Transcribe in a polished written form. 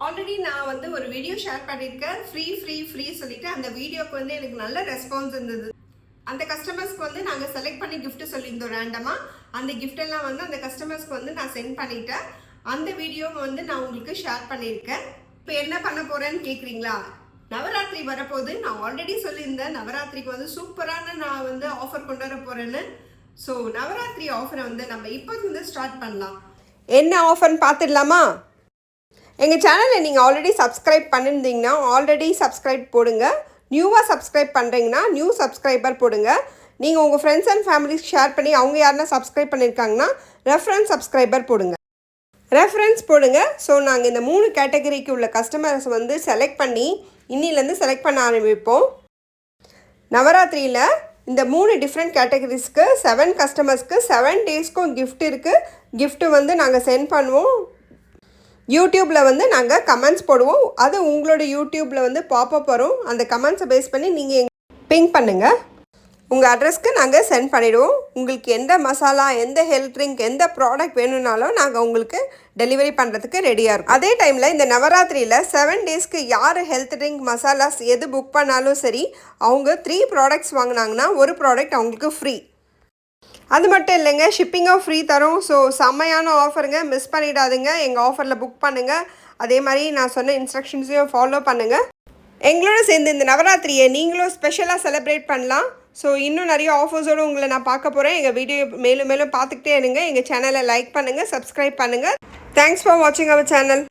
Already நான் வந்து ஒரு வீடியோ ஷேர் பண்ணியிருக்கேன். ஃப்ரீ சொல்லிட்டு அந்த வீடியோக்கு வந்து எனக்கு நல்ல ரெஸ்பான்ஸ் இருந்தது. அந்த கஸ்டமர்ஸ்க்கு வந்து நாங்கள் செலக்ட் பண்ணி கிஃப்ட் சொல்லியிருந்தோம் ரேண்டமாக. அந்த கிஃப்ட் எல்லாம் வந்து அந்த கஸ்டமர்ஸ்க்கு வந்து நான் சென்ட் பண்ணிட்டேன். அந்த வீடியோவை வந்து நான் உங்களுக்கு ஷேர் பண்ணியிருக்கேன். இப்போ என்ன பண்ண போறேன்னு கேட்குறீங்களா? நவராத்திரி வரப்போது. நான் ஆல்ரெடி சொல்லியிருந்தேன் நவராத்திரிக்கு வந்து சூப்பரான நான் வந்து ஆஃபர் கொண்டு வர போறேன்னு. ஸோ நவராத்திரி ஆஃபரை வந்து நம்ம இப்போ வந்து ஸ்டார்ட் பண்ணலாம். என்ன ஆஃபர்னு பார்த்துடலாமா? எங்கள் சேனலை நீங்கள் ஆல்ரெடி சப்ஸ்கிரைப் பண்ணியிருந்தீங்கன்னா ஆல்ரெடி சப்ஸ்கிரைப் போடுங்க. நியூவாக சப்ஸ்கிரைப் பண்ணுறீங்கன்னா நியூ சப்ஸ்கிரைபர் போடுங்க. நீங்கள் உங்கள் ஃப்ரெண்ட்ஸ் அண்ட் ஃபேமிலிஸ் ஷேர் பண்ணி அவங்க யாருன்னா சப்ஸ்கிரைப் பண்ணியிருக்காங்கன்னா ரெஃபரன்ஸ் சப்ஸ்கிரைபர் போடுங்க. ரெஃபரன்ஸ் போடுங்க. ஸோ நாங்கள் இந்த 3 கேட்டகரிக்கு உள்ள கஸ்டமர்ஸ் வந்து செலக்ட் பண்ணி இன்னிலேருந்து செலக்ட் பண்ண ஆரம்பிப்போம். நவராத்திரியில் இந்த 3 டிஃப்ரெண்ட் கேட்டகரிஸ்க்கு 7 கஸ்டமர்ஸ்க்கு 7 டேஸ்க்கும் கிஃப்ட் இருக்குது. கிஃப்ட்டு வந்து நாங்கள் சென்ட் பண்ணுவோம். யூடியூப்பில் வந்து நாங்கள் கமெண்ட்ஸ் போடுவோம். அது உங்களோட யூடியூப்பில் வந்து பாப்பப் வரும். அந்த கமெண்ட்ஸை பேஸ் பண்ணி நீங்கள் பிங்க் பண்ணுங்கள். உங்கள் அட்ரஸ்க்கு நாங்கள் சென்ட் பண்ணிவிடுவோம். உங்களுக்கு எந்த மசாலா, எந்த ஹெல்த் ட்ரிங்க், எந்த ப்ராடக்ட் வேணும்னாலும் நாங்கள் உங்களுக்கு டெலிவரி பண்ணுறதுக்கு ரெடியாக இருக்கும். அதே டைமில் இந்த நவராத்திரியில் 7 டேஸ்க்கு யார் ஹெல்த் ட்ரிங்க், மசாலாஸ் எது புக் பண்ணாலும் சரி, அவங்க 3 ப்ராடக்ட்ஸ் வாங்கினாங்கன்னா ஒரு ப்ராடக்ட் அவங்களுக்கு ஃப்ரீ. அது மட்டும் இல்லைங்க, ஷிப்பிங்கும் ஃப்ரீ தரும். ஸோ செம்மையான ஆஃபருங்க, மிஸ் பண்ணிடாதுங்க. எங்கள் ஆஃபரில் புக் பண்ணுங்கள். அதே மாதிரி நான் சொன்ன இன்ஸ்ட்ரக்ஷன்ஸையும் ஃபாலோ பண்ணுங்கள். எங்களோட சேர்ந்து இந்த நவராத்திரியை நீங்களும் ஸ்பெஷலாக செலிப்ரேட் பண்ணலாம். ஸோ இன்னும் நிறைய ஆஃபர்ஸோடு உங்களை நான் பார்க்க போகிறேன். எங்கள் வீடியோ மேலும் பார்த்துக்கிட்டே இருங்க. எங்கள் சேனலை லைக் பண்ணுங்கள், சப்ஸ்கிரைப் பண்ணுங்கள். தேங்க்ஸ் ஃபார் வாட்சிங் அவர் சேனல்.